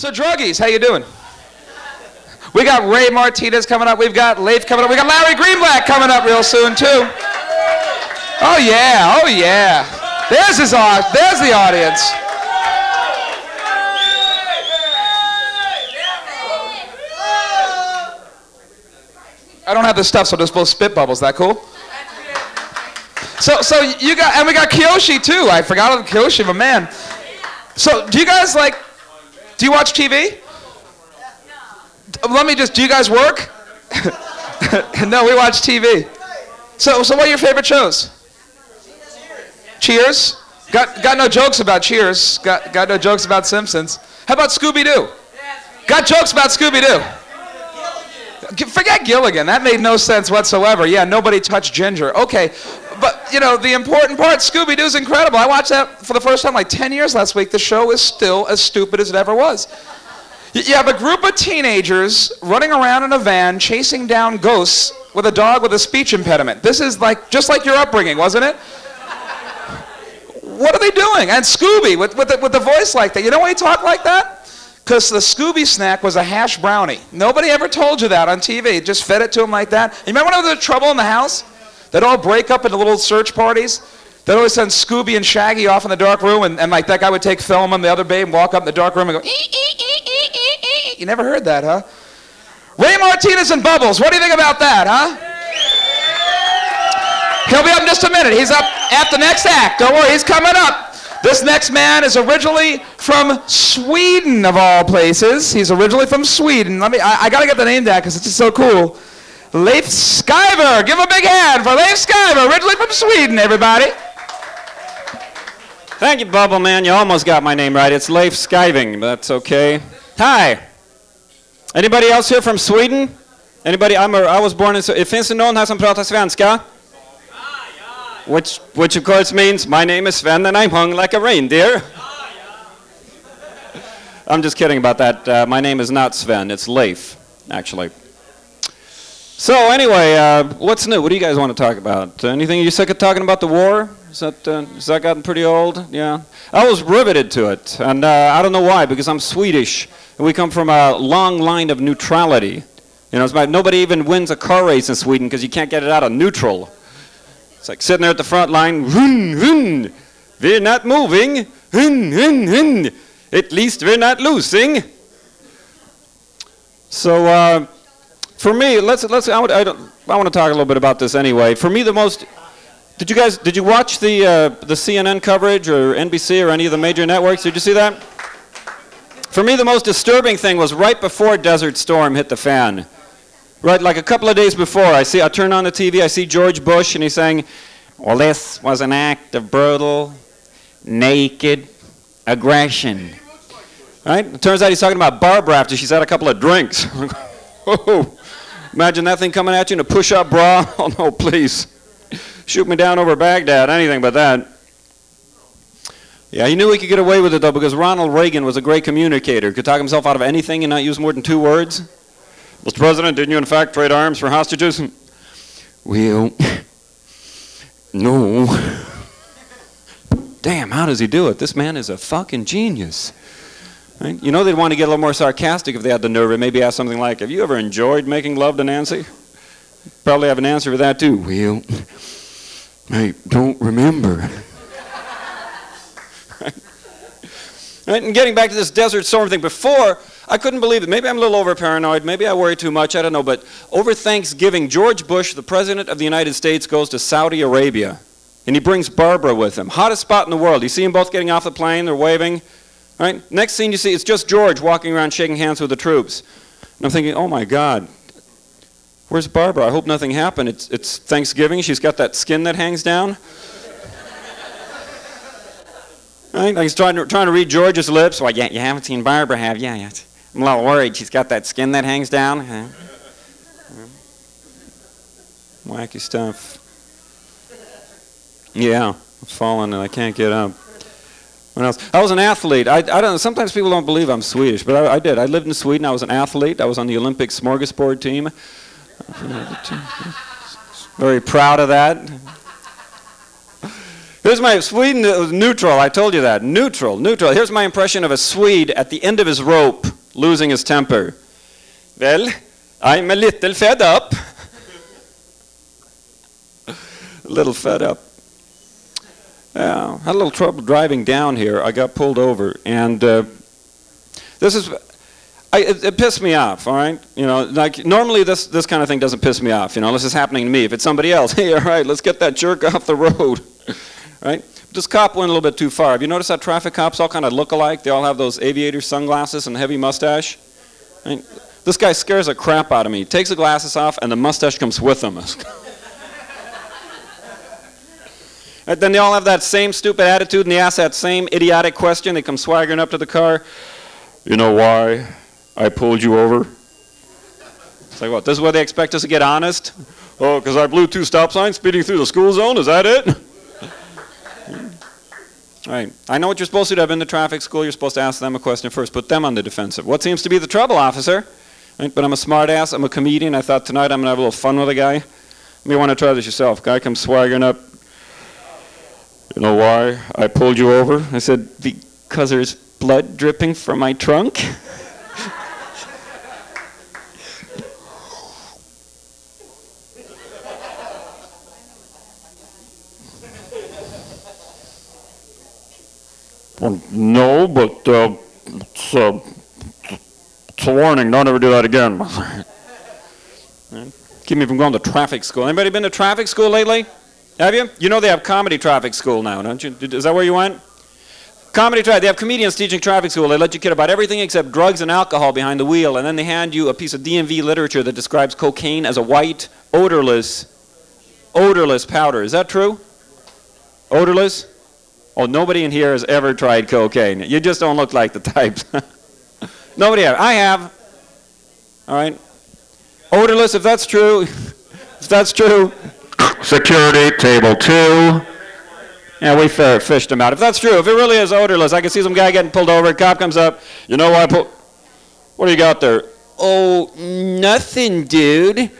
So druggies, how you doing? We got Ray Martinez coming up. We've got Lef coming up. We got Larry Greenblatt coming up real soon too. Oh yeah, oh yeah. There's the audience. I don't have the stuff, so just blow spit bubbles. That cool? So you got, and we got Kiyoshi too. I forgot about Kiyoshi, but man. So do you guys do you watch TV? Do you guys work? No, we watch TV. So what are your favorite shows? Cheers? Got no jokes about Cheers. Got no jokes about Simpsons. How about Scooby-Doo? Got jokes about Scooby-Doo. Forget Gilligan. That made no sense whatsoever. Yeah, nobody touched Ginger. Okay, but the important part, Scooby-Doo's incredible. I watched that for the first time like 10 years last week. The show is still as stupid as it ever was. You have a group of teenagers running around in a van chasing down ghosts with a dog with a speech impediment. This is just like your upbringing, wasn't it? What are they doing? And Scooby with the voice like that. You know why he talked like that? Because the Scooby snack was a hash brownie. Nobody ever told you that on TV. Just fed it to him like that. You remember when there was trouble in the house? They'd all break up into little search parties. They'd always send Scooby and Shaggy off in the dark room, and like that guy would take Thelma and the other babe and walk up in the dark room and go, ee, ee, ee, ee, ee, ee. You never heard that, huh? Ray Martinez and Bubbles, what do you think about that, huh? He'll be up in just a minute. He's up at the next act. Don't worry, he's coming up. This next man is originally from Sweden, of all places. He's originally from Sweden. I gotta get the name down because it's just so cool. Lef Skiving. Give him a big hand for Lef Skiving, originally from Sweden, everybody. Thank you, Bubble Man. You almost got my name right. It's Lef Skiving, but that's okay. Hi. Anybody else here from Sweden? Anybody? I was born in Sweden. Finns det någon här som pratar svenska? Which of course means my name is Sven and I'm hung like a reindeer. I'm just kidding about that. My name is not Sven. It's Lef, actually. So anyway, what's new? What do you guys want to talk about? Anything? Are you sick of talking about the war? Has that gotten pretty old? Yeah. I was riveted to it, and I don't know why, because I'm Swedish, and we come from a long line of neutrality. It's about nobody even wins a car race in Sweden because you can't get it out of neutral. It's like sitting there at the front line, hun, hun, we're not moving, hun, hun, hun, at least we're not losing. So for me, I want to talk a little bit about this anyway. For me, the most, did you watch the CNN coverage or NBC or any of the major networks? Did you see that? For me, the most disturbing thing was right before Desert Storm hit the fan. Right, like a couple of days before, I turn on the TV, I see George Bush, and he's saying, well, this was an act of brutal, naked aggression. Right? It turns out he's talking about Barbara after she's had a couple of drinks. Oh, imagine that thing coming at you in a push-up bra. Oh, no, please. Shoot me down over Baghdad, anything but that. Yeah, he knew he could get away with it, though, because Ronald Reagan was a great communicator. Could talk himself out of anything and not use more than 2 words. Mr. President, didn't you in fact trade arms for hostages? Well, no. Damn, how does he do it? This man is a fucking genius. Right? You know they'd want to get a little more sarcastic if they had the nerve and maybe ask something like, have you ever enjoyed making love to Nancy? Probably have an answer for that too. Well, I don't remember. Right? And getting back to this Desert Storm thing, before, I couldn't believe it. Maybe I'm a little over-paranoid. Maybe I worry too much. I don't know. But over Thanksgiving, George Bush, the President of the United States, goes to Saudi Arabia. And he brings Barbara with him. Hottest spot in the world. You see them both getting off the plane. They're waving. Right? Next scene you see, it's just George walking around shaking hands with the troops. And I'm thinking, oh, my God. Where's Barbara? I hope nothing happened. It's Thanksgiving. She's got that skin that hangs down. Right? Like he's trying to read George's lips. Well, yeah, you haven't seen Barbara, have you? Yeah. I'm a little worried. She's got that skin that hangs down. Huh? Wacky stuff. Yeah, I'm falling and I can't get up. What else? I was an athlete. I don't know. Sometimes people don't believe I'm Swedish, but I did. I lived in Sweden. I was an athlete. I was on the Olympic smorgasbord team. Very proud of that. Here's my Sweden was neutral. I told you that. Neutral, neutral. Here's my impression of a Swede at the end of his rope, losing his temper. Well, I'm a little fed up. A little fed up. Yeah, had a little trouble driving down here. I got pulled over, and this is. It pissed me off, all right? You know, like normally this kind of thing doesn't piss me off, you know, unless it's happening to me. If it's somebody else, hey, all right, let's get that jerk off the road, right? This cop went a little bit too far. Have you noticed how traffic cops all kind of look alike? They all have those aviator sunglasses and heavy mustache. Right? This guy scares the crap out of me. He takes the glasses off, and the mustache comes with him. And then they all have that same stupid attitude, and they ask that same idiotic question. They come swaggering up to the car. You know why I pulled you over? It's like, what, this is where they expect us to get honest? Oh, because I blew 2 stop signs speeding through the school zone? Is that it? All right. I know what you're supposed to do. I've been to traffic school. You're supposed to ask them a question first. Put them on the defensive. What seems to be the trouble, officer? Right? But I'm a smart ass. I'm a comedian. I thought tonight I'm going to have a little fun with a guy. You may want to try this yourself. Guy comes swaggering up. You know why I pulled you over? I said, because there's blood dripping from my trunk. Well, no, but it's a warning. Don't ever do that again. Keep me from going to traffic school. Anybody been to traffic school lately? Have you? You know they have comedy traffic school now, don't you? Is that where you went? Comedy traffic. They have comedians teaching traffic school. They let you kid about everything except drugs and alcohol behind the wheel, and then they hand you a piece of DMV literature that describes cocaine as a white, odorless powder. Is that true? Odorless? Oh, nobody in here has ever tried cocaine. You just don't look like the types. Nobody has. I have. All right. Odorless, if that's true. If that's true. Security, table 2. Yeah, we fished him out. If that's true, if it really is odorless, I can see some guy getting pulled over. A cop comes up. You know why? What do you got there? Oh, nothing, dude.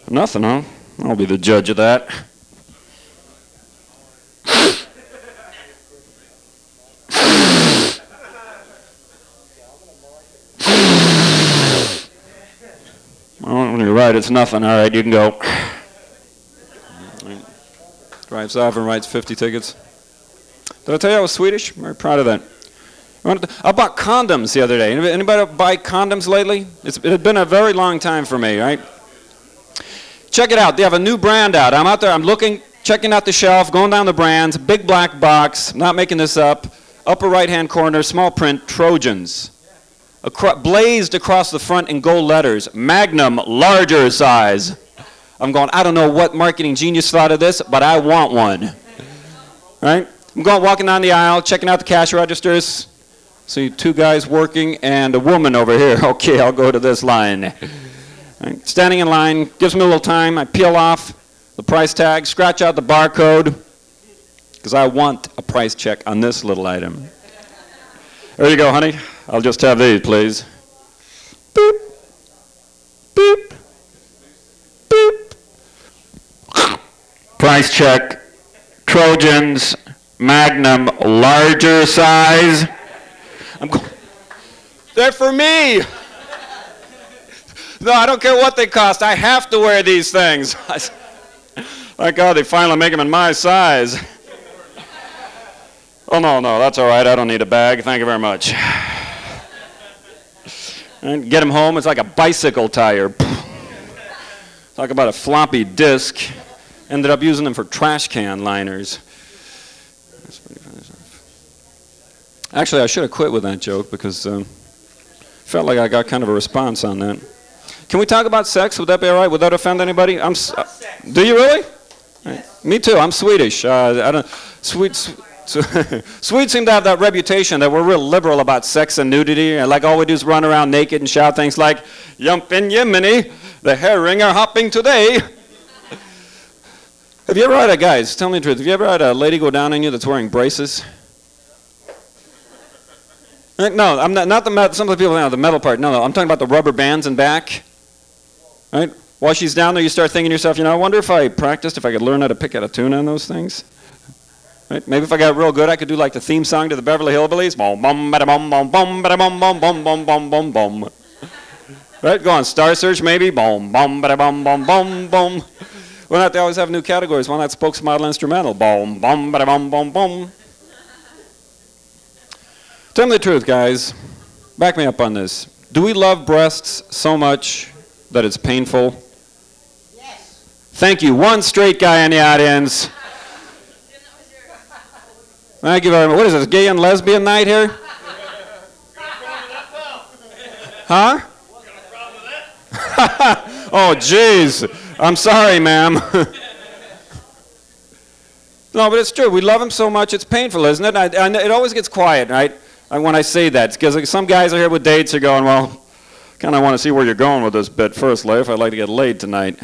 Nothing, huh? I'll be the judge of that. Well, you're right, it's nothing. All right, you can go. Drives off and writes 50 tickets. Did I tell you I was Swedish? I'm very proud of that. I bought condoms the other day. Anybody buy condoms lately? It had been a very long time for me, right? Check it out. They have a new brand out. I'm out there. I'm looking, checking out the shelf, going down the brands. Big black box. I'm not making this up. Upper right-hand corner, small print, Trojans. Blazed across the front in gold letters. Magnum, larger size. I'm going, I don't know what marketing genius thought of this, but I want one. Right? I'm going, walking down the aisle, checking out the cash registers. See 2 guys working and a woman over here. Okay, I'll go to this line. Right? Standing in line, gives me a little time. I peel off the price tag, scratch out the barcode, because I want a price check on this little item. There you go, honey. I'll just have these, please. Boop. Boop. Boop. Price check. Trojans, Magnum, larger size. I'm going, they're for me. No, I don't care what they cost. I have to wear these things. Thank God they finally make them in my size. Oh, no, that's all right. I don't need a bag. Thank you very much. And get them home. It's like a bicycle tire. Talk about a floppy disk. Ended up using them for trash can liners. Actually, I should have quit with that joke because felt like I got kind of a response on that. Can we talk about sex? Would that be all right? Would that offend anybody? Do you really? Right. Me too. I'm Swedish. I don't. Swedes seem to have that reputation that we're real liberal about sex and nudity. And like all we do is run around naked and shout things like, "Jumpin' Jiminy, the herring are hopping today." Have you ever had guys, tell me the truth, have you ever had a lady go down on you that's wearing braces? No, I'm not the metal, some of the people know the metal part. No, I'm talking about the rubber bands in back. Right? While she's down there, you start thinking to yourself, I wonder if I practiced, if I could learn how to pick out a tune on those things. Right? Maybe if I got real good, I could do like the theme song to the Beverly Hillbillies. Boom, boom, bada, boom, boom, boom, bada, boom, boom, boom, boom, boom, boom, boom. Right? Go on Star Search, maybe. Boom, boom, bada, boom, boom, boom, boom. Why not? They always have new categories. Why not spokesmodel instrumental? Boom, boom, bada, boom, boom, boom. Tell me the truth, guys. Back me up on this. Do we love breasts so much that it's painful? Yes. Thank you. One straight guy in the audience. Thank you very much. What is this, gay and lesbian night here? Huh? Oh, jeez. I'm sorry, ma'am. No, but it's true. We love them so much, it's painful, isn't it? And it always gets quiet, right? When I say that, because some guys are here with dates are going, well, kind of want to see where you're going with this bit first, Lef. I'd like to get laid tonight.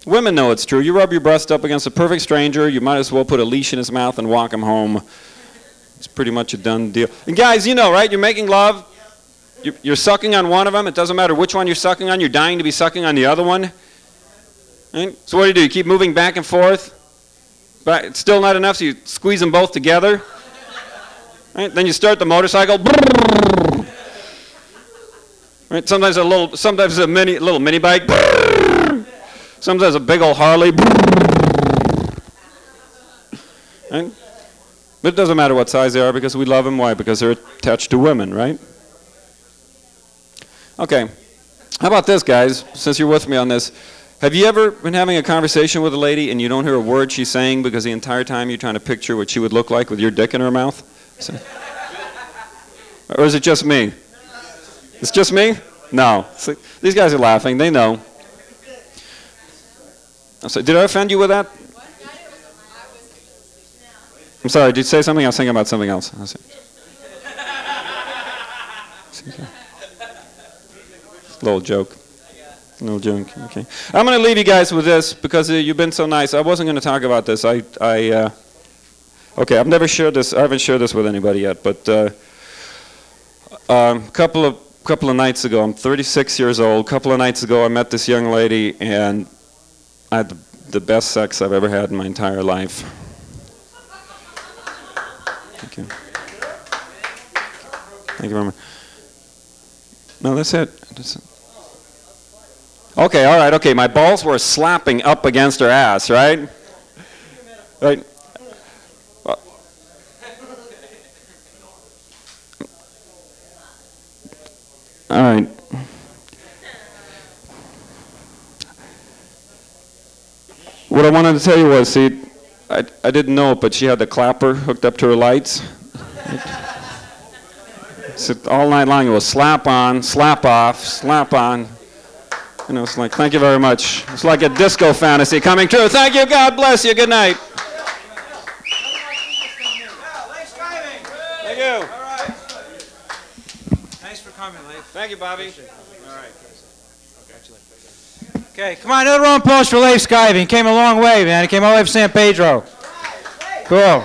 Women know it's true. You rub your breast up against a perfect stranger, you might as well put a leash in his mouth and walk him home. It's pretty much a done deal. And guys, you know, right? You're making love. You're sucking on one of them. It doesn't matter which one you're sucking on. You're dying to be sucking on the other one. Right? So what do? You keep moving back and forth. But it's still not enough, so you squeeze them both together. Right? Then you start the motorcycle. Right? Sometimes a little mini bike. Sometimes a big old Harley. Right? But it doesn't matter what size they are because we love them. Why? Because they're attached to women, right? Okay. How about this, guys? Since you're with me on this. Have you ever been having a conversation with a lady and you don't hear a word she's saying because the entire time you're trying to picture what she would look like with your dick in her mouth? Or is it just me? It's just me? No. See, these guys are laughing. They know. So, did I offend you with that? I'm sorry. Did you say something? I was thinking about something else. Little joke. No joke. Okay. I'm going to leave you guys with this because you've been so nice. I wasn't going to talk about this. Okay. I've never shared this. I haven't shared this with anybody yet. But couple of nights ago, I'm 36 years old. A couple of nights ago, I met this young lady, and I had the best sex I've ever had in my entire life. Thank you. Thank you very much. No, that's it. That's it. Okay, all right, okay. My balls were slapping up against her ass, right? Right. All right. What I wanted to tell you was, see, I didn't know it, but she had the clapper hooked up to her lights. So all night long it was slap on, slap off, slap on. You know, it's like, thank you very much. It's like a disco fantasy coming true. Thank you. God bless you. Good night. Lef Skiving. Thank you. All right. Thanks for coming, Lef. Thank you, Bobby. All right. Okay, come on, another round of applause for Lef Skiving. Came a long way, man. He came all the way from San Pedro. Cool.